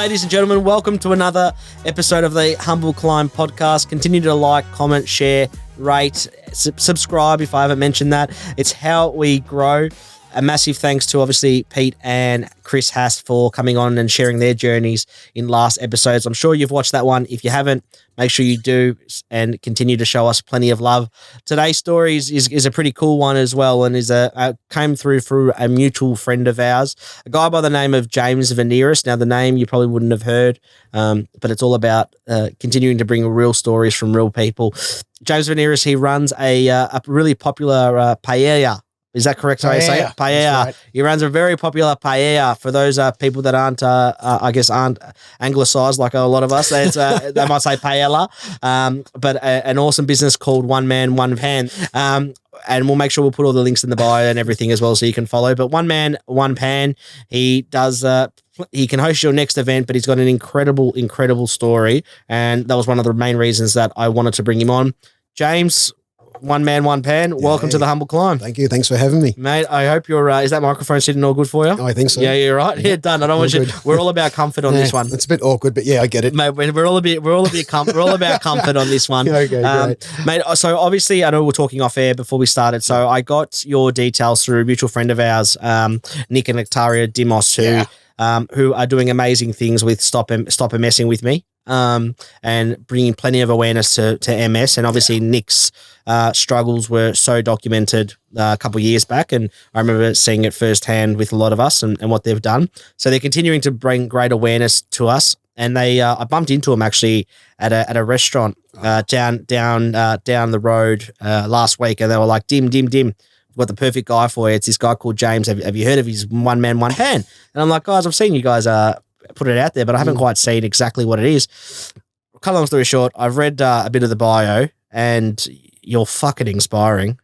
ladies and gentlemen, welcome to another episode of the Humble Climb podcast. Continue to like, comment, share, rate, subscribe if I haven't mentioned that. It's how we grow. A massive thanks to obviously Pete and Chris Haas for coming on and sharing their journeys in last episodes. I'm sure you've watched that one. If you haven't, make sure you do and continue to show us plenty of love. Today's story is a pretty cool one as well, and came through a mutual friend of ours, a guy by the name of James Veneris. Now, the name you probably wouldn't have heard, but it's all about continuing to bring real stories from real people. James Veneris, he runs a really popular paella. Is that correct? How I say it? Paella. Right. He runs a very popular paella for those people that aren't anglicised like a lot of us. They might say paella, but an awesome business called One Man, One Pan. And we'll make sure we'll put all the links in the bio and everything as well so you can follow. But One Man, One Pan, he does... he can host your next event, but he's got an incredible story. And that was one of the main reasons that I wanted to bring him on. James... One Man, One Pan. Welcome to the Humble Climb. Thank you. Thanks for having me. Mate, I hope you're, is that microphone sitting all good for you? Oh, I think so. Yeah, you're right. Yeah, done. I don't want you, we're all about comfort on this one. It's a bit awkward, but yeah, I get it. Mate, we're all about comfort on this one. Okay, great. Mate, so obviously I know we're talking off air before we started. So I got your details through a mutual friend of ours, Nick and Nectaria Dimos, who are doing amazing things with Stop Messing With Me. And bringing plenty of awareness to MS, and obviously Nick's struggles were so documented a couple of years back, and I remember seeing it firsthand with a lot of us and what they've done. So they're continuing to bring great awareness to us, and I bumped into them actually at a restaurant down the road last week, and they were like, Dim, we've got the perfect guy for you. It's this guy called James. Have you heard of his One Man, One Pan? And I'm like, guys, I've seen you guys put it out there, but I haven't quite seen exactly what it is. Cut long story short, I've read a bit of the bio, and you're fucking inspiring,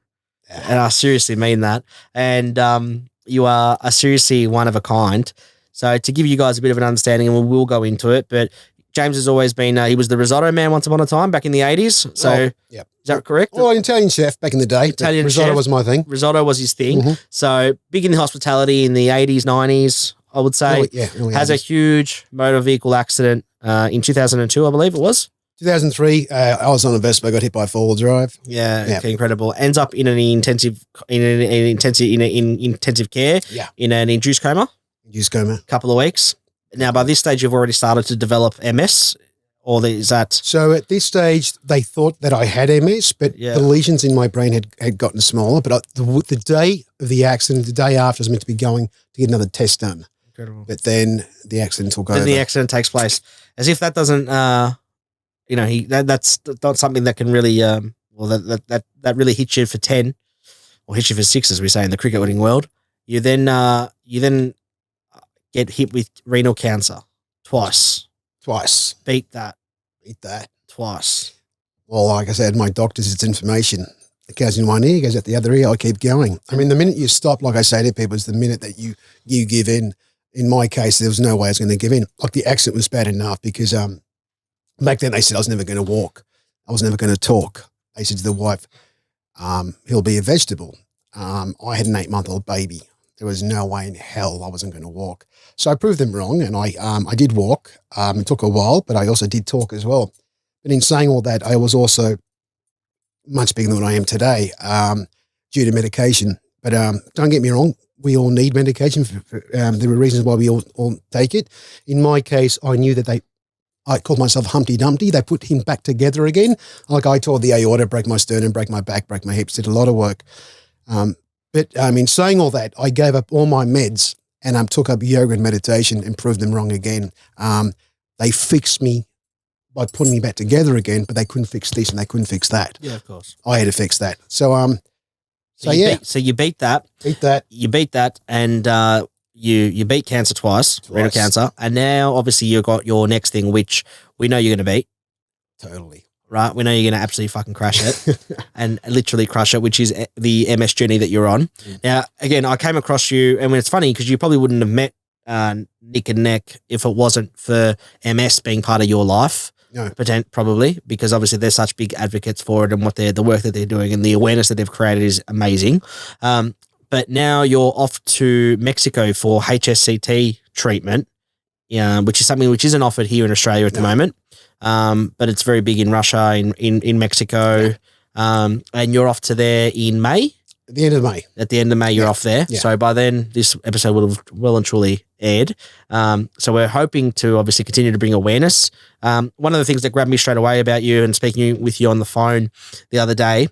and I seriously mean that. And you are a seriously one of a kind. So to give you guys a bit of an understanding, and we'll go into it, but James has always been, he was the risotto man once upon a time back in the 80s. So is that correct? Well, an Italian chef back in the day. Italian risotto chef was my thing. Risotto was his thing. Mm-hmm. So big in the hospitality in the 80s, 90s. I would say, has a huge motor vehicle accident in 2002, I believe it was. 2003, I was on a Vespa, got hit by a four-wheel drive. Yeah, incredible. Ends up in an intensive care, in an induced coma. Couple of weeks. Now, by this stage, you've already started to develop MS, or is that? So at this stage, they thought that I had MS, but the lesions in my brain had gotten smaller. But the day of the accident, the day after, I was meant to be going to get another test done. Incredible. But then the accident took over. Then the accident takes place. As if that doesn't, that's not something that can really, that really hits you for 10 or hits you for 6, as we say in the cricket winning world. You then get hit with renal cancer twice. Beat that. Twice. Well, like I said, my doctors, it's information. It goes in one ear, goes out the other ear. I keep going. I mean, the minute you stop, like I say to people, is the minute that you give in. In my case, there was no way I was going to give in. Like, the accident was bad enough because back then they said I was never going to walk. I was never going to talk. They said to the wife, he'll be a vegetable. I had an 8-month-old baby. There was no way in hell I wasn't going to walk. So I proved them wrong, and I did walk. It took a while, but I also did talk as well. But in saying all that, I was also much bigger than what I am today due to medication. But don't get me wrong, we all need medication. There are reasons why we all take it. In my case, I knew that I called myself Humpty Dumpty. They put him back together again. Like, I tore the aorta, break my sternum, break my back, break my hips, did a lot of work. But in saying all that, I gave up all my meds and took up yoga and meditation and proved them wrong again. They fixed me by putting me back together again, but they couldn't fix this and they couldn't fix that. Yeah, of course. I had to fix that. So you beat that. You beat that, and you beat cancer twice, renal cancer, and now obviously you've got your next thing, which we know you're going to beat. Totally. Right? We know you're going to absolutely fucking crash it and literally crush it, which is the MS journey that you're on. Now, again, I came across you, and it's funny because you probably wouldn't have met Nick and Neck if it wasn't for MS being part of your life. No. Probably, because obviously they're such big advocates for it, and the work that they're doing and the awareness that they've created is amazing. But now you're off to Mexico for HSCT treatment. which is something which isn't offered here in Australia at the moment. But it's very big in Russia, in Mexico. And you're off to there in May? At the end of May. At the end of May, you're off there. Yeah. So by then, this episode will have well and truly aired. So we're hoping to obviously continue to bring awareness. One of the things that grabbed me straight away about you and speaking with you on the phone the other day,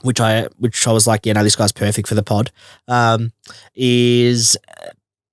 which I was like, this guy's perfect for the pod, is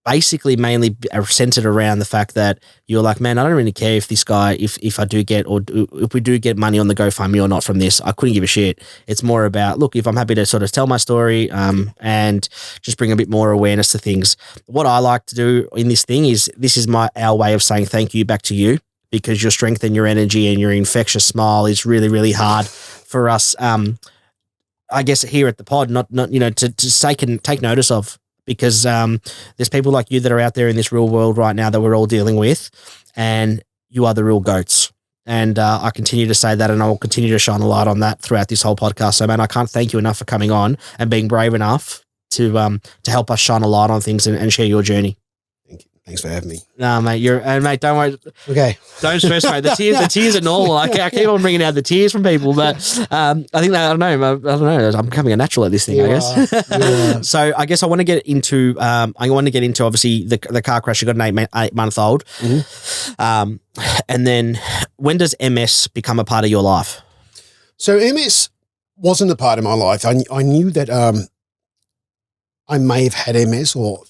basically mainly centered around the fact that you're like, man, I don't really care if this guy, if I do get, or if we do get money on the GoFundMe or not from this, I couldn't give a shit. It's more about, look, if I'm happy to sort of tell my story, and just bring a bit more awareness to things. What I like to do in this thing is, this is our way of saying thank you back to you, because your strength and your energy and your infectious smile is really, really hard for us. I guess here at the pod, not to take notice of. Because there's people like you that are out there in this real world right now that we're all dealing with, and you are the real goats. And I continue to say that, and I will continue to shine a light on that throughout this whole podcast. So, man, I can't thank you enough for coming on and being brave enough to help us shine a light on things and share your journey. Thank you. Thanks for having me. No, mate, mate, don't worry. Okay. Don't stress, mate. The tears are normal. I keep on bringing out the tears from people, but I think that, I don't know. I'm becoming a natural at this thing, I guess. So I guess I want to get into, obviously the car crash. You got an 8-month-old. Mm-hmm. And then when does MS become a part of your life? So MS wasn't a part of my life. I knew that I may have had MS, or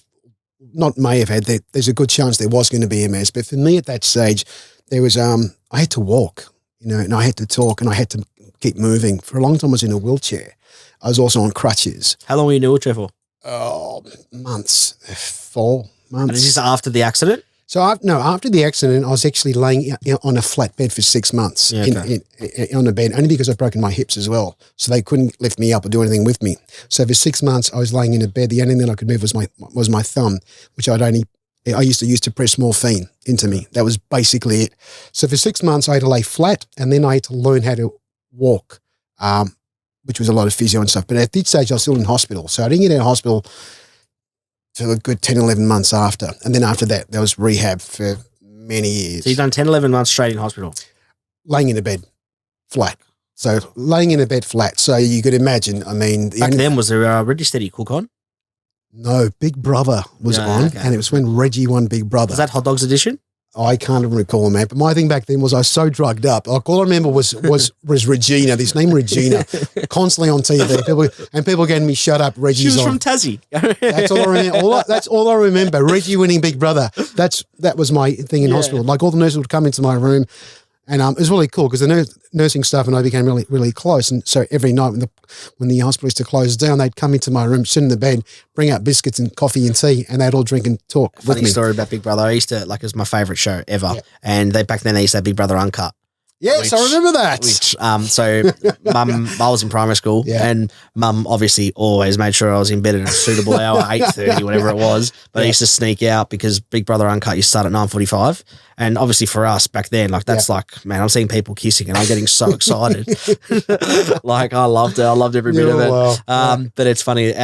not may have had, there's a good chance there was going to be MS. But for me at that stage, there was, I had to walk, and I had to talk, and I had to keep moving. For a long time, I was in a wheelchair. I was also on crutches. How long were you in a wheelchair for? Oh, months, 4 months. And is this after the accident? So after the accident, I was actually laying on a flat bed for 6 months on a bed, only because I'd broken my hips as well. So they couldn't lift me up or do anything with me. So for 6 months, I was laying in a bed. The only thing I could move was my thumb, which I used to use to press morphine into me. That was basically it. So for 6 months, I had to lay flat, and then I had to learn how to walk, which was a lot of physio and stuff. But at this stage, I was still in hospital. So I didn't get out of hospital till a good 10, 11 months after. And then after that, there was rehab for many years. So you've done 10, 11 months straight in hospital? Laying in a bed, flat. So laying in a bed flat. So you could imagine, Back then, was there a Ready Steady Cook on? No, Big Brother was on, okay. And it was when Reggie won Big Brother. Was that Hot Dogs edition? I can't even recall, man. But my thing back then was I was so drugged up. Like, all I remember was Regina, this name Regina, constantly on TV. People getting me, shut up, Reggie's on. She was from Tassie. That's all I remember. That's all I remember. Reggie winning Big Brother. That was my thing in hospital. Like, all the nurses would come into my room, and it was really cool because the nursing staff and I became really, really close. And so every night when the hospital used to close down, they'd come into my room, sit in the bed, bring out biscuits and coffee and tea, and they'd all drink and talk with me. Funny story about Big Brother. I used to, it was my favourite show ever. Yeah. And back then they used to have Big Brother Uncut. Yes, I remember that. So Mum, I was in primary school, and Mum obviously always made sure I was in bed at a suitable hour, 8:30, whatever it was. But I used to sneak out because Big Brother Uncut used to start at 9:45. And obviously for us back then, man, I'm seeing people kissing and I'm getting so excited. I loved it. I loved every bit of it. Wow. But it's funny.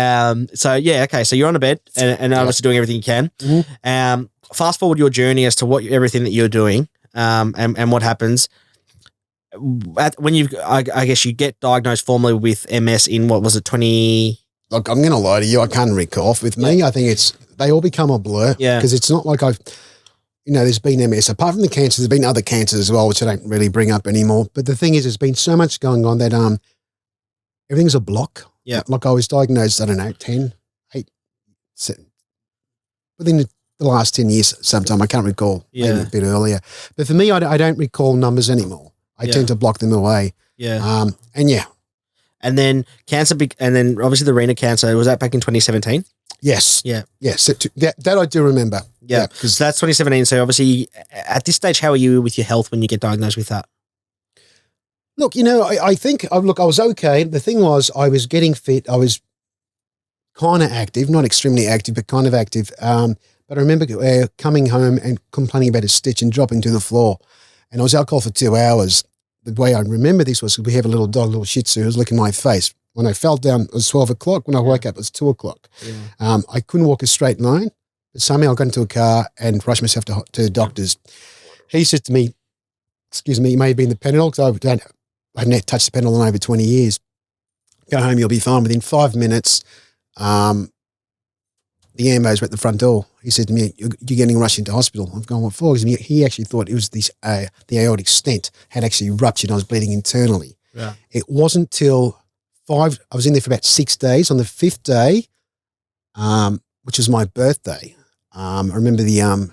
So you're on a bed and obviously doing everything you can. Mm-hmm. Fast forward your journey as to everything that you're doing, and what happens. When I guess you get diagnosed formally with MS in, what was it, 20? Look, I'm going to lie to you. I can't recall. With me, I think they all become a blur. Yeah. Because it's not like there's been MS. Apart from the cancer, there's been other cancers as well, which I don't really bring up anymore. But the thing is, there's been so much going on that everything's a block. Yeah. Like I was diagnosed, I don't know, 8, within the last 10 years sometime. I can't recall. Maybe a bit earlier. But for me, I don't recall numbers anymore. I tend to block them away. Yeah. And then and then obviously the renal cancer, was that back in 2017? Yes. Yeah. Yes. That I do remember. Yeah. Because that's 2017. So obviously at this stage, how are you with your health when you get diagnosed with that? Look, I think, I was okay. The thing was, I was getting fit. I was kind of active, not extremely active, but kind of active. But I remember coming home and complaining about a stitch and dropping to the floor. And I was alcohol for 2 hours. The way I remember this was we have a little dog, little Shih Tzu, who was licking my face. When I fell down, it was 12 o'clock. When I woke up, it was 2 o'clock. Yeah. I couldn't walk a straight line. But somehow I got into a car and rushed myself to the doctors. He said to me, excuse me, it may have been the Panadol because I hadn't touched the Panadol in over 20 years. Go home, you'll be fine. Within 5 minutes, the ambos were at the front door. He said to me, you're getting rushed into hospital. I've gone, what for? Because he actually thought it was this, the aortic stent had actually ruptured. I was bleeding internally. Yeah. It wasn't till I was in there for about 6 days. On the 5th day, which was my birthday, I remember the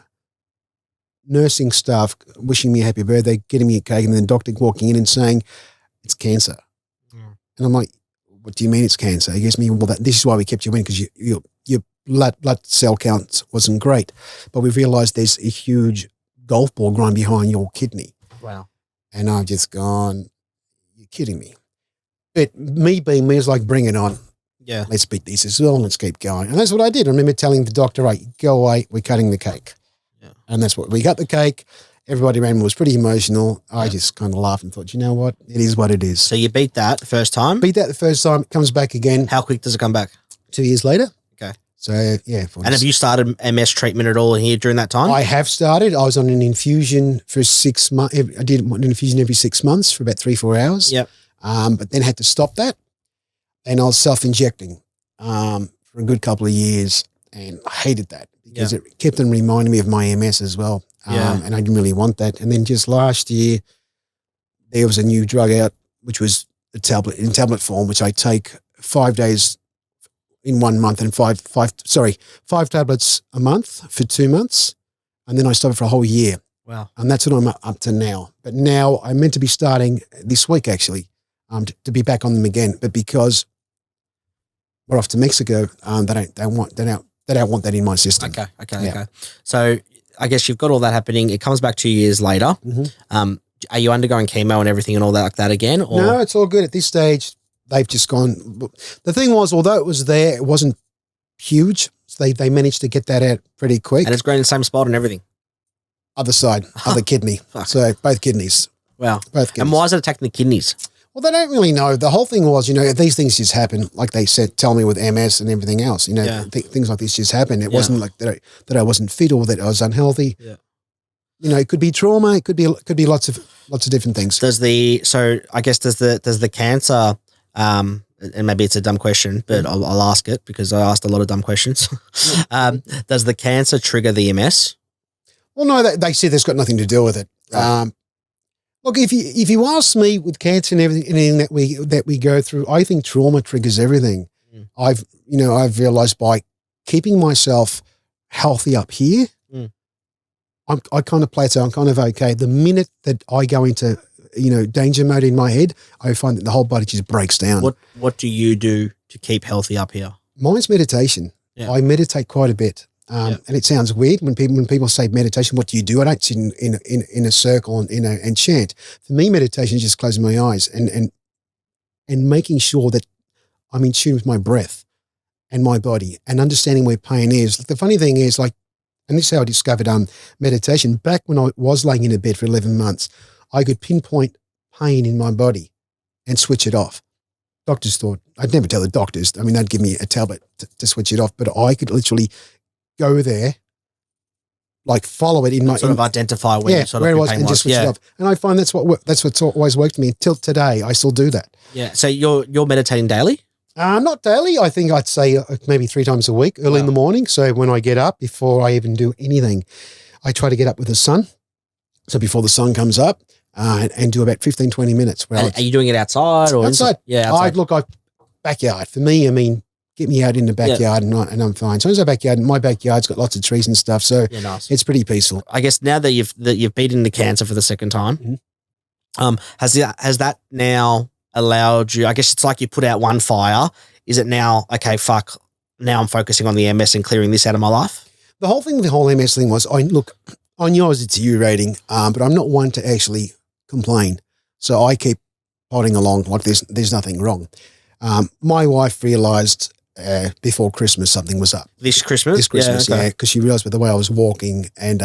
nursing staff wishing me a happy birthday, getting me a cake, and then the doctor walking in and saying, it's cancer. Mm. And I'm like, what do you mean it's cancer? He goes to me, well, this is why we kept you in, because your blood cell count wasn't great. But we realised there's a huge golf ball growing behind your kidney. Wow. And I've just gone, you're kidding me. But me being me is like, bring it on. Yeah. Let's beat this as well and let's keep going. And that's what I did. I remember telling the doctor, right, go away, we're cutting the cake. Yeah. And that's what we cut the cake. Everybody around me was pretty emotional. I just kind of laughed and thought, you know what? It is what it is. So you beat that the first time? Beat that the first time. It comes back again. How quick does it come back? 2 years later. Okay. So, yeah. And have you started MS treatment at all here during that time? I have started. I was on an infusion for 6 months. I did an infusion every 6 months for about 3-4 hours. Yep. But then had to stop that. And I was self-injecting for a good couple of years. And I hated that because it kept on reminding me of my MS as well. And I didn't really want that. And then just last year, there was a new drug out, which was in tablet form, which I take 5 days in 1 month and five tablets a month for 2 months. And then I stopped for a whole year. Wow. And that's what I'm up to now. But now I'm meant to be starting this week, actually, to be back on them again. But because we're off to Mexico, they don't want that in my system. Okay. So I guess you've got all that happening. It comes back 2 years later. Mm-hmm. Are you undergoing chemo and everything and all that like that again? Or? No, it's all good. At this stage, they've just gone. The thing was, although it was there, it wasn't huge. So they managed to get that out pretty quick. And it's grown in the same spot and everything? Other side, other kidney. So both kidneys. Wow. Both kidneys. And why is it attacking the kidneys? Well, they don't really know. The whole thing was, these things just happen, like they said, tell me with MS and everything else. Things like this just happen. It wasn't like that I wasn't fit or that I was unhealthy. Yeah. It could be trauma. It could be lots of different things. Does the cancer, and maybe it's a dumb question, but I'll ask it because I asked a lot of dumb questions. Does the cancer trigger the MS? Well, no, they said there's got nothing to do with it. Right. Look, if you ask me with cancer and everything that we go through, I think trauma triggers everything. Mm. I've realized by keeping myself healthy up here, I kind of play it so I'm kind of okay. The minute that I go into danger mode in my head, I find that the whole body just breaks down. What do you do to keep healthy up here? Mine's meditation. Yeah. I meditate quite a bit. And it sounds weird when people say meditation, what do you do? I don't sit in a circle and chant. For me, meditation is just closing my eyes and making sure that I'm in tune with my breath and my body and understanding where pain is. The funny thing is, and this is how I discovered meditation. Back when I was laying in a bed for 11 months, I could pinpoint pain in my body and switch it off. Doctors thought, I'd never tell the doctors. I mean, they'd give me a tablet to switch it off, but I could literally go there, follow it in my... Sort of identify where where it was and just switch it off. And I find that's what's always worked for me. Till today, I still do that. Yeah. So you're meditating daily? Not daily. I think I'd say maybe 3 times a week, early in the morning. So when I get up, before I even do anything, I try to get up with the sun. So before the sun comes up and do about 15, 20 minutes. Are you doing it outside or outside? Yeah, outside. Backyard. For me, I mean, get me out in the backyard and I'm fine. So my backyard's got lots of trees and stuff, so nice. It's pretty peaceful. I guess now that you've beaten the cancer for the second time, has that now allowed you? I guess it's like you put out one fire. Is it now okay? Fuck. Now I'm focusing on the MS and clearing this out of my life. The whole MS thing was, I knew I was a TU rating, but I'm not one to actually complain. So I keep plodding along like there's nothing wrong. My wife realised before Christmas something was up. This Christmas? Yeah, because she realised with the way I was walking and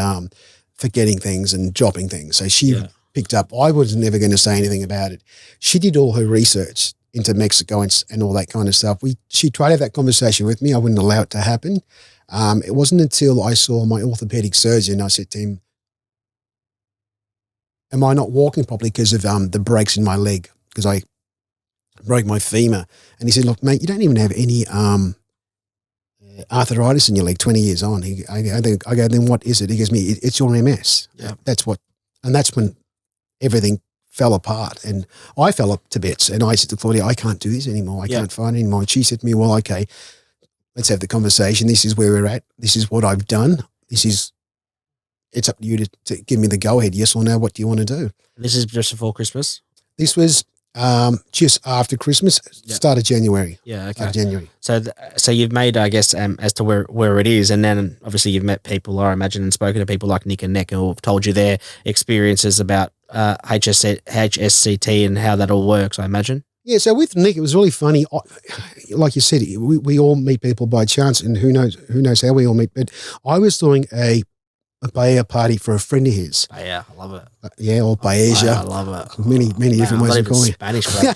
forgetting things and dropping things. So she picked up. I was never going to say anything about it. She did all her research into Mexico and all that kind of stuff. She tried to have that conversation with me. I wouldn't allow it to happen. It wasn't until I saw my orthopedic surgeon, I said to him, am I not walking properly because of the breaks in my leg? Because I broke my femur. And he said, look, mate, you don't even have any arthritis in your leg 20 years on. I go, then what is it? He goes, me, it's your MS. Yeah. That's when everything fell apart. And I fell up to bits. And I said to Claudia, I can't do this anymore. I can't find it anymore. And she said to me, well, okay, let's have the conversation. This is where we're at. This is what I've done. It's up to you to give me the go-ahead, yes or no. What do you want to do? This is just before Christmas? This was just after Christmas, start of January. Yeah, okay. January. So you've made, I guess, as to where it is, and then obviously you've met people, I imagine, and spoken to people like Nick and Nick who have told you their experiences about HSCT and how that all works, I imagine. Yeah, so with Nick, it was really funny. Like you said, we all meet people by chance, and who knows how we all meet. But I was doing a paella party for a friend of his. Paella, I love it. Yeah, or paella. I love it. Many different ways of calling it. Spanish, bro.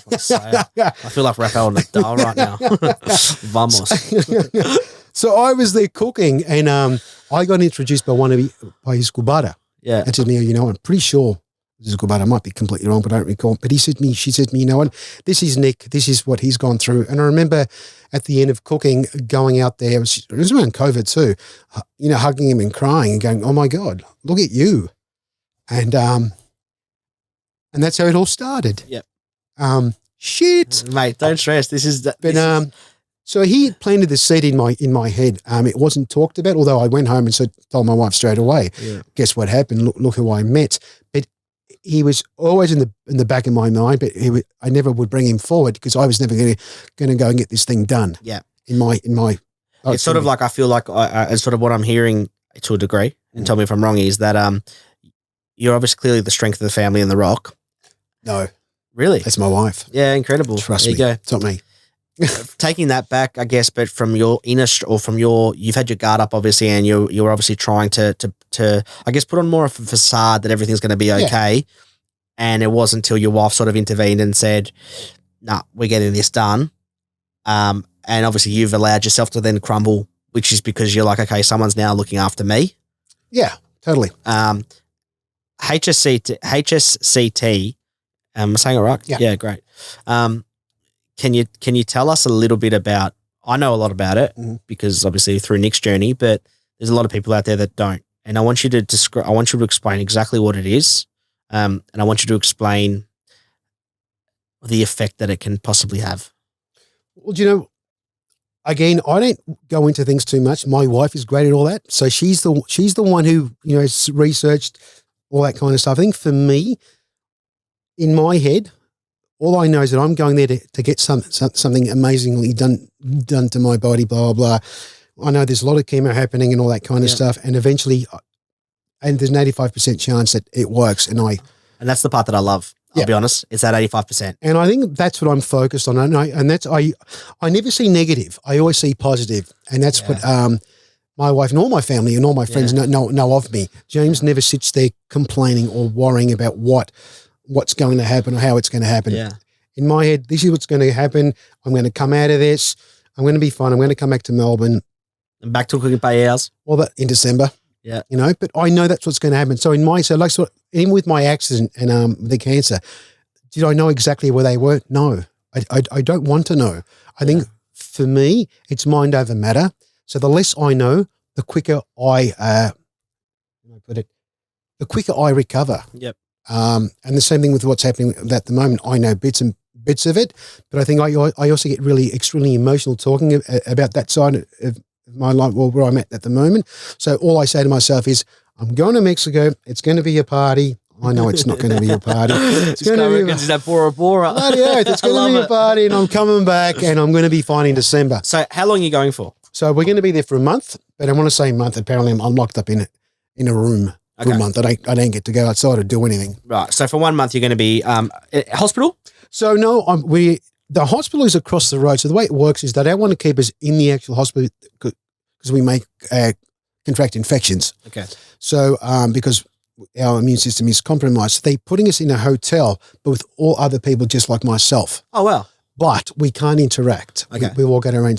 I feel like Rafael Nadal right now. Vamos. So I was there cooking, and I got introduced by by his cubata. Yeah. And said to me, you know, I'm pretty sure this is cubata. I might be completely wrong, but I don't recall. But she said to me, you know what? This is Nick. This is what he's gone through. And I remember at the end of cooking, going out there, it was around COVID too, you know, hugging him and crying and going, oh my God, look at you. And that's how it all started. Yep. Shit. Mate, don't stress. So he planted the seed in my head. It wasn't talked about, although I went home and told my wife straight away. Yeah. Guess what happened? Look who I met. But he was always in the back of my mind. But I never would bring him forward because I was never going to go and get this thing done. Yeah. In my. It's sort of like, I feel like it's sort of what I'm hearing to a degree. And tell me if I'm wrong. Is that you're obviously clearly the strength of the family in the rock. No. Really? That's my wife. Yeah, incredible. Trust me. There you go. It's not me. Taking that back, I guess, but from your inner or from you've had your guard up, obviously, and you're obviously trying to I guess put on more of a facade that everything's going to be okay. Yeah. And it wasn't until your wife sort of intervened and said, "Nah, we're getting this done." And obviously, you've allowed yourself to then crumble, which is because you're like, "Okay, someone's now looking after me." Yeah, totally. HSCT. Am I saying it right? Yeah. Yeah, great. Can you tell us a little bit about? I know a lot about it because obviously through Nick's journey, but there's a lot of people out there that don't. And I want you to describe. I want you to explain exactly what it is, and I want you to explain the effect that it can possibly have. Well, you know, again, I don't go into things too much. My wife is great at all that, so she's the one who researched all that kind of stuff. I think for me, in my head, all I know is that I'm going there to get something amazingly done to my body, blah, blah, blah. I know there's a lot of chemo happening and all that kind of stuff. And eventually, and there's an 85% chance that it works. And that's the part that I love. I'll be honest. It's that 85%. And I think that's what I'm focused on. I never see negative. I always see positive. And that's what my wife and all my family and all my friends know of me. James never sits there complaining or worrying about what's going to happen or how it's going to happen. Yeah. In my head, this is what's going to happen. I'm going to come out of this. I'm going to be fine. I'm going to come back to Melbourne. And back to cooking paellas. All that in December. Yeah. You know, but I know that's what's going to happen. So even with my accident and the cancer, did I know exactly where they were? No. I don't want to know. I think for me, it's mind over matter. So the less I know, the quicker I recover. Yep. And the same thing with what's happening at the moment. I know bits of it, but I think I also get really extremely emotional talking about that side of my life, where I'm at the moment. So all I say to myself is, I'm going to Mexico. It's going to be a party. I know it's not going to be a party. It's going to be that Bora Bora. It's going to be a party, and I'm coming back, and I'm going to be fine in December. So how long are you going for? So we're going to be there for a month, but I want to say month. Apparently, I'm locked up in a room. For a month. I don't get to go outside or do anything. Right. So for 1 month, you're going to be hospital? So no, the hospital is across the road. So the way it works is they don't want to keep us in the actual hospital because we may contract infections. Okay. So because our immune system is compromised, so they're putting us in a hotel, but with all other people just like myself. Oh, wow. but we can't interact. Okay. We walk out our own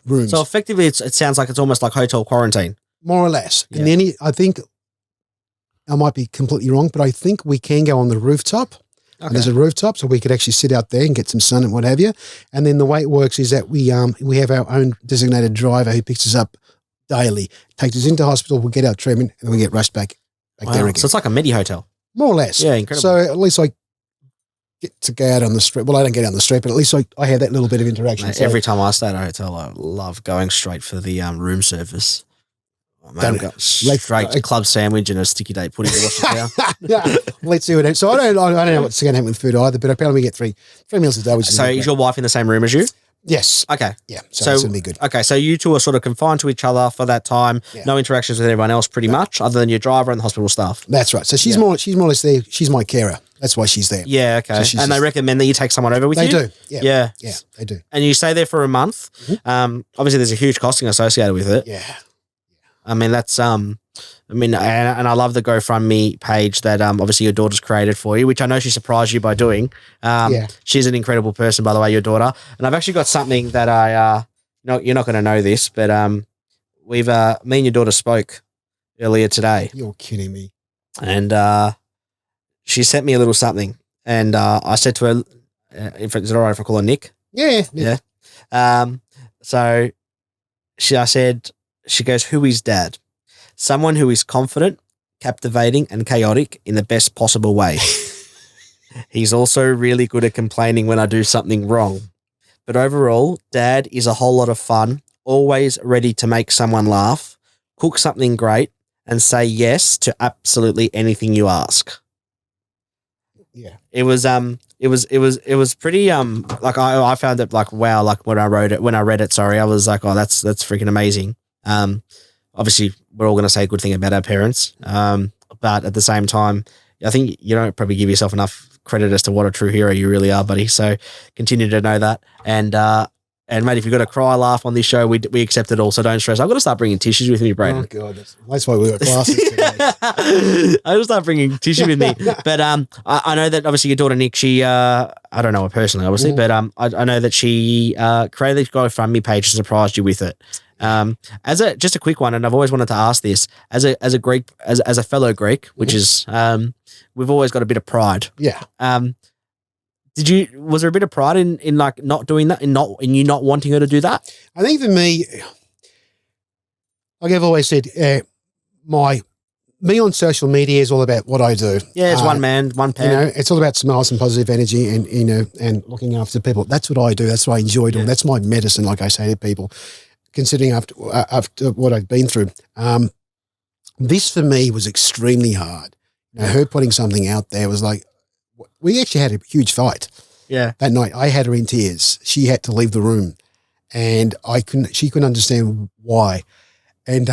rooms. So effectively, it sounds like it's almost like hotel quarantine. More or less. Yeah. And then I think, I might be completely wrong, but I think we can go on the rooftop. Okay. And there's a rooftop, so we could actually sit out there and get some sun and what have you. And then the way it works is that we have our own designated driver who picks us up daily, takes us into hospital, we get our treatment, and then we get rushed back there again. So it's like a medi hotel. More or less. Yeah, incredible. So at least I get to go out on the street. Well, I don't get out on the street, but at least I have that little bit of interaction. Mate, So every time I stay at a hotel, I love going straight for the room service. Oh, man, Don't I've got straight to club sandwich and a sticky date pudding to wash it down. yeah, let's see what happens. So I don't know what's going to happen with food either, but apparently we get three meals a day. Which So is is your wife in the same room as you? Yes. Okay. Yeah. So it's going to be good. Okay, so you two are sort of confined to each other for that time. Yeah. No interactions with everyone else, pretty much, other than your driver and the hospital staff. That's right. So she's more or less there. She's my carer. That's why she's there. Yeah. Okay. So and they recommend that you take someone over with They you. do. Yeah. Yeah. Yeah, they do. And you stay there for a month. Obviously, there's a huge costing associated with it. Yeah. I mean, that's and I love the GoFundMe page that obviously your daughter's created for you, which I know she surprised you by doing. She's an incredible person, by the way, your daughter. And I've actually got something that you're not going to know this, but me and your daughter spoke earlier today, You're kidding me. and she sent me a little something, and I said to her, "Is it all right if I call her Nick?" Yeah. So she goes, "Who is Dad? Someone who is confident, captivating, and chaotic in the best possible way. He's also really good at complaining when I do something wrong. But overall, Dad is a whole lot of fun, always ready to make someone laugh, cook something great, and say yes to absolutely anything you ask." Yeah. It was pretty like I found it like wow, like when I read it, sorry, I was like, oh, that's freaking amazing. Obviously we're all going to say a good thing about our parents. But at the same time, I think you don't probably give yourself enough credit as to what a true hero you really are, buddy. So continue to know that. And mate, if you've got to cry, laugh on this show, we accept it all. So don't stress. I've got to start bringing tissues with me, Brayden. Oh God, that's why we got glasses today. I got to start bringing tissue with me. But I know that obviously your daughter Nick, she I don't know her personally, obviously, but I know that she created this GoFundMe page and surprised you with it. Just a quick one, and I've always wanted to ask this as a Greek, as a fellow Greek, which is we've always got a bit of pride. Yeah. Was there a bit of pride in like not doing that, in you not wanting her to do that? I think for me, like I've always said, me on social media is all about what I do. Yeah, it's one man, one pan. It's all about smiles and positive energy and and looking after people. That's what I do. That's what I enjoy doing. That's my medicine, like I say to people, considering after what I've been through. This for me was extremely hard. Her putting something out there was like, we actually had a huge fight. Yeah. That night, I had her in tears. She had to leave the room, and she couldn't understand why. And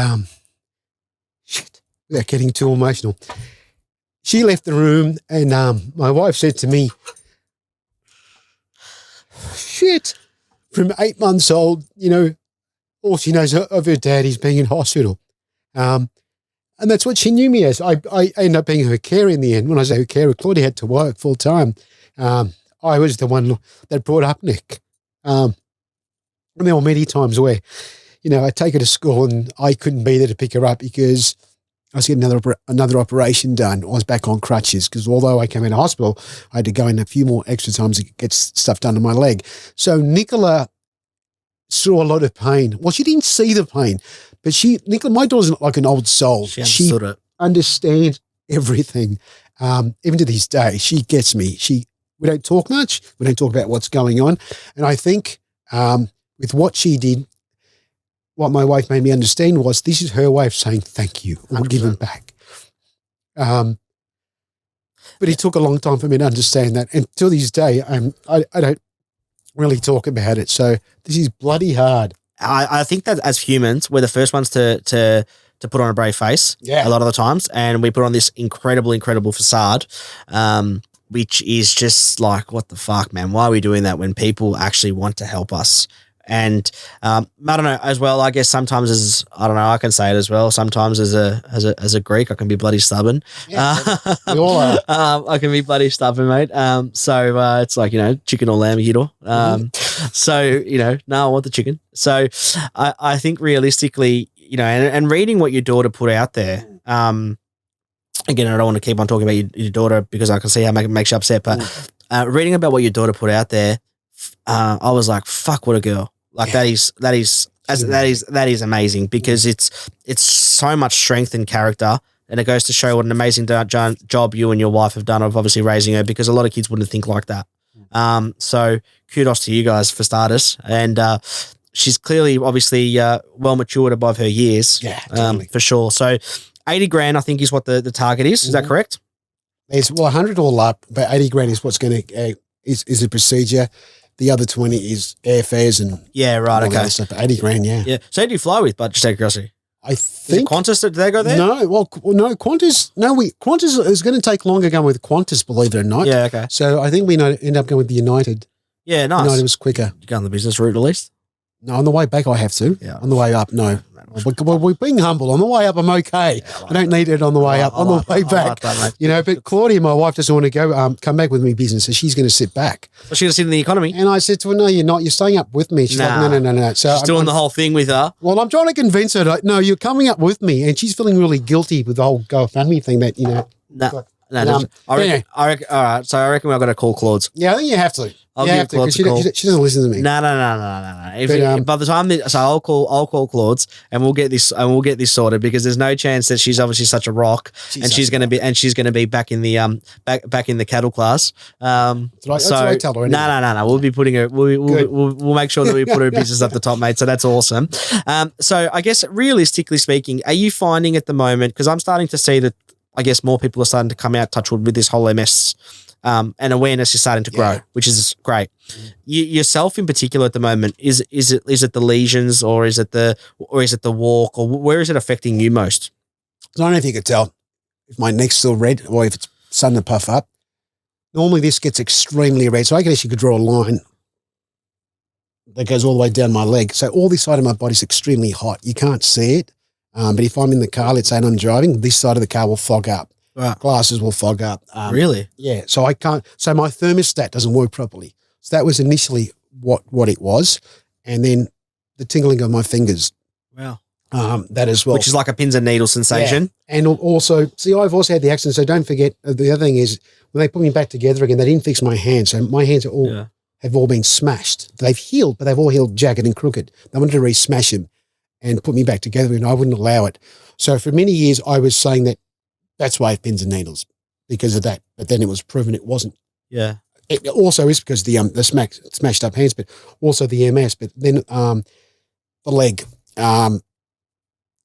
without getting too emotional, she left the room, and my wife said to me, from 8 months old, all she knows of her dad is being in hospital. And that's what she knew me as. I ended up being her carer in the end. When I say her carer, Claudia had to work full time. I was the one that brought up Nick. And there were many times where, I take her to school and I couldn't be there to pick her up because I was getting another operation done. I was back on crutches because although I came in hospital, I had to go in a few more extra times to get stuff done to my leg. So Nicola saw a lot of pain. Well, she didn't see the pain, but Nicola, my daughter's not like an old soul. She understood it. Understands everything. Even to this day, she gets me. We don't talk much. We don't talk about what's going on. And I think with what she did, what my wife made me understand was this is her way of saying thank you or 100%. giving back. But it took a long time for me to understand that. And till this day, I don't really talk about it. So this is bloody hard. I think that as humans, we're the first ones to put on a brave face a lot of the times, and we put on this incredible facade, which is just like, what the fuck, man? Why are we doing that when people actually want to help us? And I don't know as well. I guess sometimes I can say it as well. Sometimes as a Greek, I can be bloody stubborn. Yeah, we all are. I can be bloody stubborn, mate. So it's like, chicken or lamb, Hito. So no, I want the chicken. So I think realistically, and reading what your daughter put out there. Again, I don't want to keep on talking about your daughter because I can see how it makes you upset. But reading about what your daughter put out there, I was like, "Fuck, what a girl!" Like that is amazing because it's so much strength and character, and it goes to show what an amazing job you and your wife have done of obviously raising her because a lot of kids wouldn't think like that. So kudos to you guys for starters, and she's clearly obviously well matured above her years, totally. for sure. So 80 grand, I think, is what the target is. Is that correct? There's 100 all up, but 80 grand is what's going to is a procedure. The other 20 is airfares and right. all Okay, that stuff. 80 grand, yeah. So who do you fly with? But just out of curiosity, I think Qantas. Did they go there? No, no Qantas. No, Qantas is going to take longer going with Qantas, believe it or not. Yeah, okay. So I think we end up going with the United. Yeah, nice. United was quicker. You go on the business route at least. No, on the way back I have to. Yeah. On the way up, no. We're being humble. On the way up, I'm okay. I don't need it on the way up. On the way back, but Claudia, my wife, doesn't want to go come back with me business, so she's going to sit back. Well, she's going to sit in the economy. And I said to her, no, you're not. You're staying up with me. She's like, no. So she's doing the whole thing with her. Well, I'm trying to convince her that, no, you're coming up with me. And she's feeling really guilty with the whole GoFundMe thing that, I reckon, all right. So I reckon we've got to call Claude's. Yeah, I think you have to. I'll give Claude's a call. She doesn't listen to me. No. By the time, I'll call Claude's and we'll get this sorted because there's no chance that she's obviously such a rock and she's going to be back in the back in the cattle class. That's what I tell her. Anyway. No. We'll be putting her. We'll make sure that we put her business at the top, mate. So that's awesome. So I guess realistically speaking, are you finding at the moment, because I'm starting to see that I guess more people are starting to come out touch wood with this whole MS. And awareness is starting to grow, which is great. Yourself in particular at the moment, is it the lesions or is it the walk, or where is it affecting you most? I don't know if you could tell if my neck's still red or if it's starting to puff up. Normally this gets extremely red, so I guess you could draw a line that goes all the way down my leg. So all this side of my body is extremely hot. You can't see it, but if I'm in the car, let's say I'm driving, this side of the car will fog up. Right. Glasses will fog up. Really? Yeah. So I can't. So my thermostat doesn't work properly. So that was initially what it was, and then the tingling of my fingers. Wow. That as well, which is like a pins and needles sensation. Yeah. And also, see, I've also had the accident. So don't forget, the other thing is when they put me back together again, they didn't fix my hands. So my hands are have all been smashed. They've healed, but they've all healed jagged and crooked. They wanted to re-smash them and put me back together, and I wouldn't allow it. So for many years, I was saying that. That's why I have pins and needles because of that. But then it was proven it wasn't. Yeah. It also is because the smashed up hands, but also the MS. But then the leg. I'm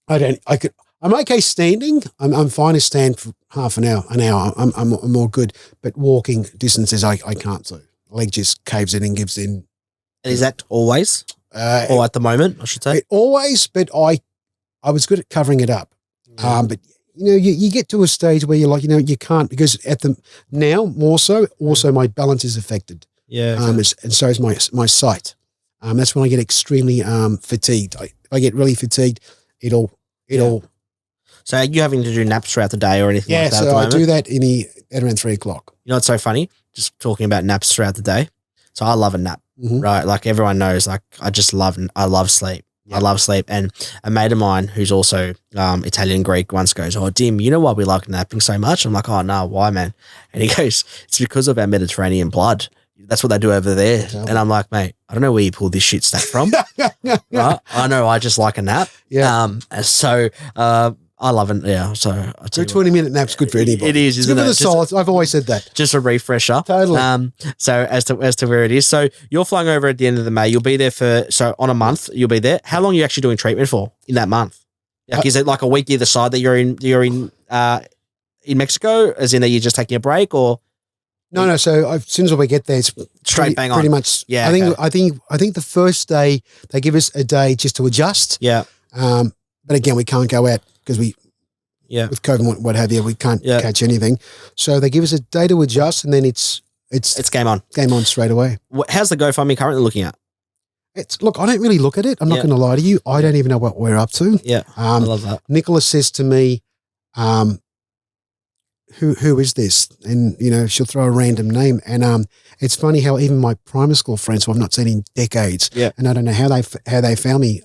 okay standing. I'm fine to stand for half an hour. I'm all good. But walking distances, I can't do. The leg just caves in and gives in. And is that always, or at the moment, I should say? Always, but I was good at covering it up. But. You get to a stage where you're like, you can't, because now more so, also my balance is affected. Yeah. Okay. And so is my sight. That's when I get extremely fatigued. If I get really fatigued, it'll. So are you having to do naps throughout the day or anything like that? Yeah, so I do that at around 3 o'clock. You know what's so funny? Just talking about naps throughout the day. So I love a nap, right? Like everyone knows, like I love sleep. I love sleep. And a mate of mine who's also Italian Greek once goes, "Oh, Dim, you know why we like napping so much?" I'm like, "Oh, no, why, man?" And he goes, "It's because of our Mediterranean blood. That's what they do over there." And I'm like, "Mate, I don't know where you pulled this shit stack from." Right? I know, I just like a nap. Yeah. So I love it. Yeah. So I a 20-minute nap's good for anybody. It is, isn't it? It's good for the soul. I've always said that. Just a refresher. Totally. So as to where it is. So you're flying over at the end of the May. You'll be there on a month. You'll be there. How long are you actually doing treatment for in that month? Like, is it like a week either side that you're in Mexico? As in, are you just taking a break or? No. So as soon as we get there, it's straight bang on. Pretty much. Yeah. I think the first day they give us a day just to adjust. Yeah. But again, we can't go out because with COVID and what have you, we can't catch anything. So they give us a day to adjust, and then it's game on. Game on straight away. How's the GoFundMe currently looking at? Look, I don't really look at it. I'm not going to lie to you. I don't even know what we're up to. Yeah, I love that. Nicola says to me, who is this? And, you know, she'll throw a random name. And it's funny how even my primary school friends who I've not seen in decades, and I don't know how they found me,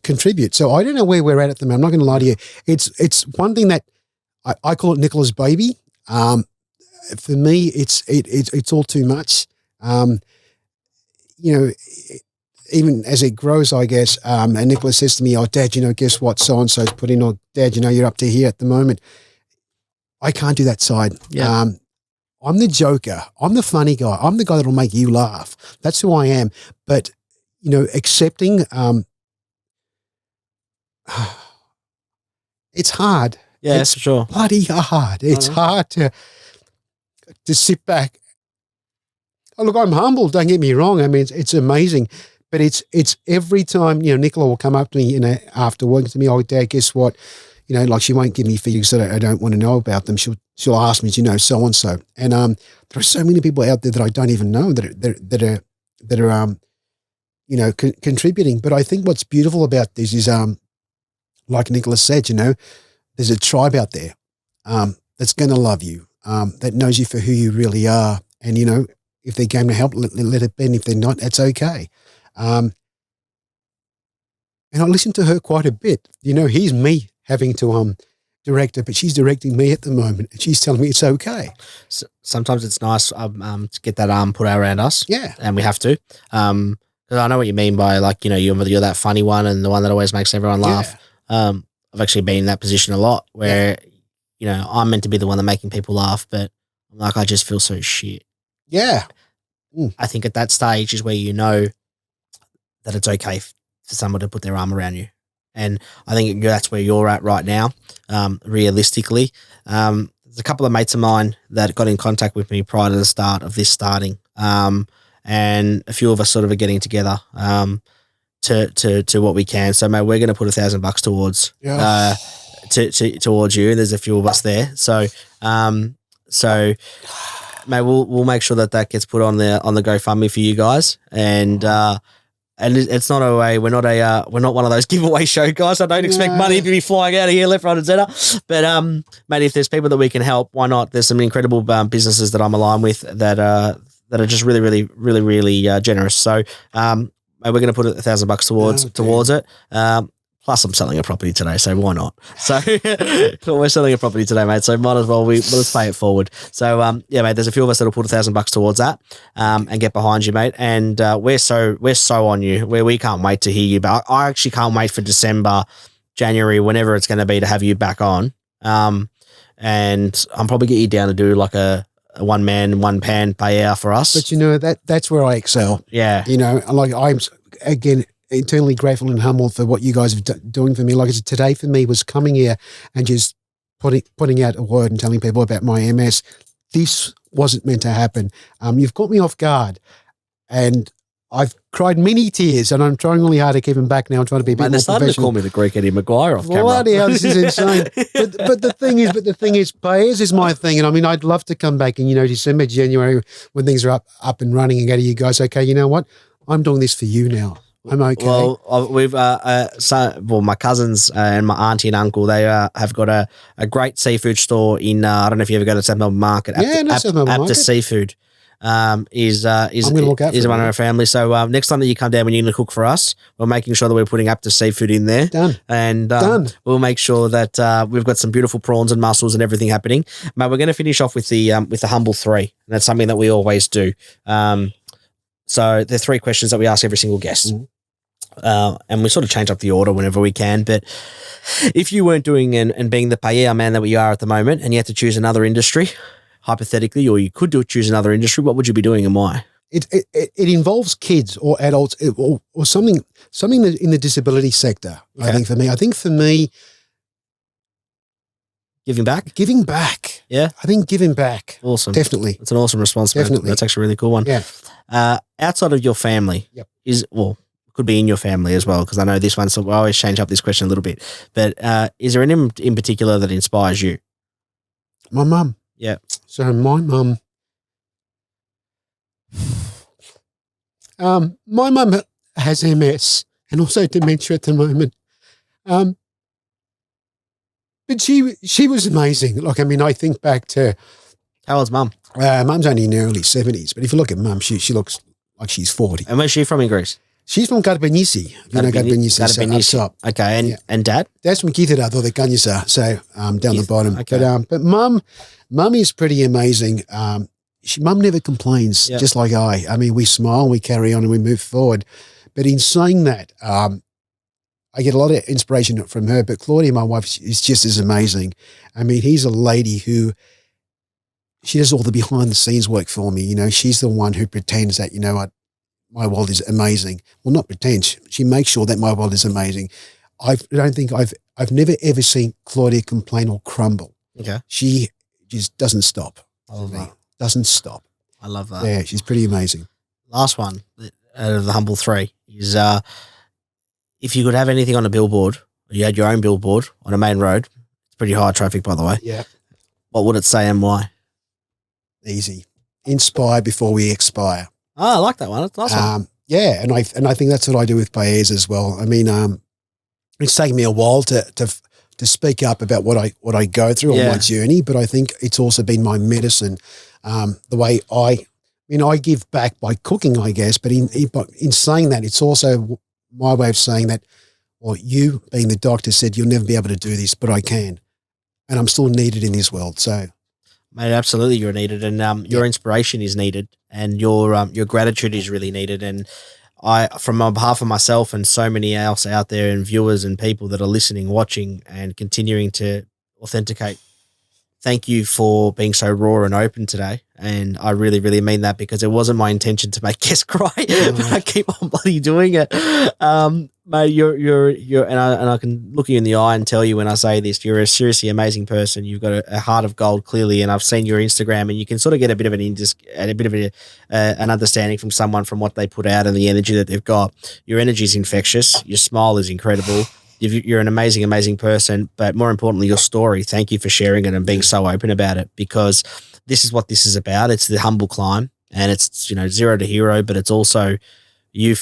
contribute. So I don't know where we're at the moment. I'm not going to lie to you. It's one thing that I call it Nicola's baby. For me, it's all too much. You know, even as it grows, I guess, and Nicola says to me, "Oh, Dad, you know, guess what? So-and-so's put in," or "Dad, you know, you're up to here at the moment." I can't do that side. Yeah. I'm the joker. I'm the funny guy. I'm the guy that'll make you laugh. That's who I am. But, you know, accepting, it's hard. Yeah, it's for sure. bloody hard. It's hard to sit back. Oh, look, I'm humble. Don't get me wrong. I mean, it's amazing. But it's every time, you know, Nicola will come up to me, you know, after working to me, "Oh, Dad, guess what? You know, like she won't give me figures that I don't want to know about them. She'll ask me, do you know so-and-so?" And there are so many people out there that I don't even know that are you know, contributing. But I think what's beautiful about this is, like Nicola said, you know, there's a tribe out there that's going to love you, that knows you for who you really are. And, you know, if they're going to help, let it be. And if they're not, that's okay. And I listen to her quite a bit. You know, here's me having to direct her, but she's directing me at the moment, and she's telling me it's okay. So sometimes it's nice to get that arm put around us. Yeah. And we have to. Because I know what you mean by, like, you know, you're that funny one and the one that always makes everyone laugh. I've actually been in that position a lot where, you know, I'm meant to be the one that making people laugh, but I'm like, I just feel so shit. Yeah. I think at that stage is where you know that it's okay for someone to put their arm around you. And I think that's where you're at right now, realistically. There's a couple of mates of mine that got in contact with me prior to the start of this starting, and a few of us sort of are getting together to what we can. So, mate, we're going to put $1,000 towards towards you, and there's a few of us there. So, mate, we'll make sure that gets put on the GoFundMe for you guys, and it's not a way. We're not one of those giveaway show guys. I don't expect money to be flying out of here left, right, and center. But mate, if there's people that we can help, why not? There's some incredible businesses that I'm aligned with that are just really, really, really, really generous. So mate, we're going to put $1,000 towards it. Plus, I'm selling a property today, so why not? So we're selling a property today, mate. So might as well let's pay it forward. So yeah, mate. There's a few of us that'll put $1,000 towards that, and get behind you, mate. And we're so on you. We can't wait to hear you back. I actually can't wait for December, January, whenever it's going to be, to have you back on. And I'm probably get you down to do like a one man, one pan payout for us. But you know that's where I excel. Yeah, you know, like I'm again eternally grateful and humbled for what you guys are doing for me. Like today for me was coming here and just putting out a word and telling people about my MS. This wasn't meant to happen. You've caught me off guard, and I've cried many tears, and I'm trying really hard to keep them back now. I'm trying to be a bit more professional. They're starting to call me the Greek Eddie Maguire off camera. Bloody hell, this is insane. but the thing is, payers is my thing, and I mean, I'd love to come back in, you know, December, January, when things are up and running, and go to you guys. Okay, you know what? I'm doing this for you now. I'm okay. Well, we've my cousins and my auntie and uncle, they have got a great seafood store in. I don't know if you ever go to South Melbourne Market. Apta Seafood. Is one of our family. So next time that you come down, when you're going to cook for us, we're making sure that we're putting Apta Seafood in there. Done. And Done. We'll make sure that we've got some beautiful prawns and mussels and everything happening. But we're going to finish off with the humble three. And that's something that we always do. So there are 3 questions that we ask every single guest. Mm-hmm. And we sort of change up the order whenever we can. But if you weren't doing and being the paella man that we are at the moment, and you had to choose another industry, hypothetically, or you could choose another industry, what would you be doing and why? It involves kids or adults or something that in the disability sector. Okay. I think for me, Giving back? Giving back. Yeah. I think giving back. Awesome. Definitely. It's an awesome response. Definitely. That's actually a really cool one. Yeah. Outside of your family, could be in your family as well, because I know this one, so I always change up this question a little bit. But is there anyone in particular that inspires you? My mum. Yeah. So my mum, My mum has MS and also dementia at the moment. But she was amazing. Like, I mean, I think back to How old's mum? mum's only in her early 70s, but if you look at mum, she looks like she's 40. And where's she from in Greece? She's from Garbanisi. You know Garbanisi. So up top. Okay, and dad? Dad's from Githera, though the Ganyasa, so down the bottom. Okay. But mum is pretty amazing. Mum never complains, just like I. I mean, we smile, we carry on, and we move forward. But in saying that, I get a lot of inspiration from her. But Claudia, my wife, is just as amazing. I mean, he's a lady who, she does all the behind the scenes work for me. You know, she's the one who pretends that, you know what, my world is amazing. Well, not pretend. She makes sure that my world is amazing. I don't think I've never ever seen Claudia complain or crumble. Okay. She just doesn't stop. I love that. Doesn't stop. I love that. Yeah, she's pretty amazing. Last one out of the humble three is if you could have anything on a billboard, or you had your own billboard on a main road, it's pretty high traffic, by the way. Yeah. What would it say and why? Easy. Inspire before we expire. Oh, I like that one. That's a nice one. Yeah, and I think that's what I do with Paez as well. I mean, it's taken me a while to speak up about what I go through on my journey, but I think it's also been my medicine. The way I give back by cooking, I guess, but in saying that, it's also my way of saying that, well, you being the doctor said you'll never be able to do this, but I can, and I'm still needed in this world. So, mate, absolutely, you're needed, and your inspiration is needed, and your gratitude is really needed. And I, from on behalf of myself and so many else out there, and viewers and people that are listening, watching, and continuing to authenticate, thank you for being so raw and open today. And I really, really mean that, because it wasn't my intention to make guests cry, but I keep on bloody doing it. Mate, you're, and I can look you in the eye and tell you when I say this, you're a seriously amazing person. You've got a heart of gold, clearly, and I've seen your Instagram, and you can sort of get a bit of an understanding from someone from what they put out and the energy that they've got. Your energy is infectious. Your smile is incredible. You're an amazing, amazing person, but more importantly, your story. Thank you for sharing it and being so open about it, because this is what this is about. It's the humble climb, and it's, you know, zero to hero, but it's also you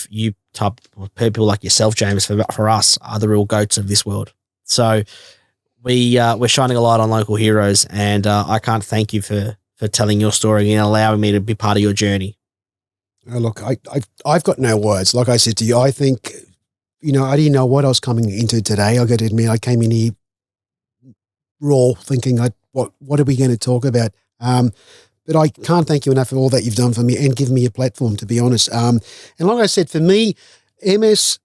type of people like yourself, James, for us are the real goats of this world. So we're shining a light on local heroes, and I can't thank you for telling your story and allowing me to be part of your journey. Oh, look, I've got no words. Like I said to you, I think, you know, I didn't know what I was coming into today. I got to admit, I came in here raw, thinking, what are we going to talk about? But I can't thank you enough for all that you've done for me and given me a platform, to be honest. And like I said, for me, MS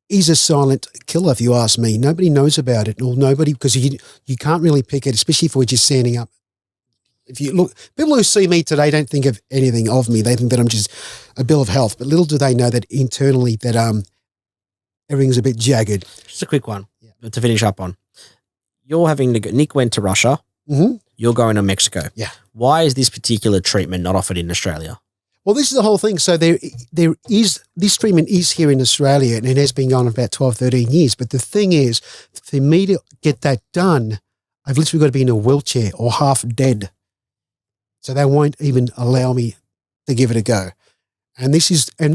is a silent killer, if you ask me. Nobody knows about it, or nobody, because you can't really pick it, especially if we're just standing up. If you look, people who see me today don't think of anything of me. They think that I'm just a bill of health, but little do they know that internally that everything's a bit jagged. Just a quick one to finish up on. You're having to go, Nick went to Russia. Mm-hmm. You're going to Mexico. Yeah. Why is this particular treatment not offered in Australia? Well, this is the whole thing. So there is, this treatment is here in Australia, and it has been going on about 12, 13 years. But the thing is, for me to get that done, I've literally got to be in a wheelchair or half dead. So they won't even allow me to give it a go. And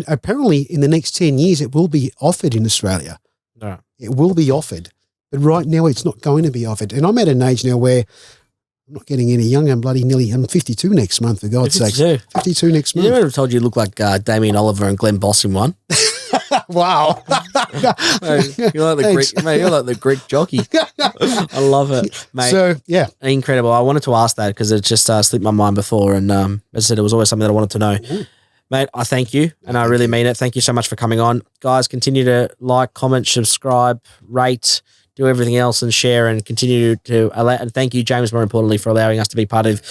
apparently in the next 10 years, it will be offered in Australia. No. It will be offered. But right now, it's not going to be offered. And I'm at an age now where I'm not getting any younger. I'm 52 next month, for God's sake. 52 next month. You never told you look like Damien Oliver and Glenn Boss in one. Wow. Mate, you're like the Greek jockey. I love it, mate. So, yeah. Incredible. I wanted to ask that because it just slipped my mind before. And as I said, it was always something that I wanted to know. Ooh. Mate, I thank you, and I really mean it. Thank you so much for coming on. Guys, continue to like, comment, subscribe, rate, do everything else, and share, and continue to allow. And thank you, James, more importantly, for allowing us to be part of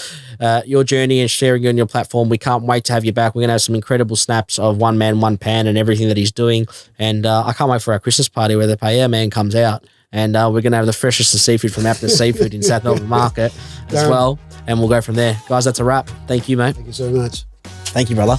your journey and sharing you on your platform. We can't wait to have you back. We're going to have some incredible snaps of One Man, One Pan and everything that he's doing. And I can't wait for our Christmas party where the Paella Man comes out. And we're going to have the freshest of seafood from Apta Seafood in South Melbourne Market as well. And we'll go from there. Guys, that's a wrap. Thank you, mate. Thank you so much. Thank you, brother.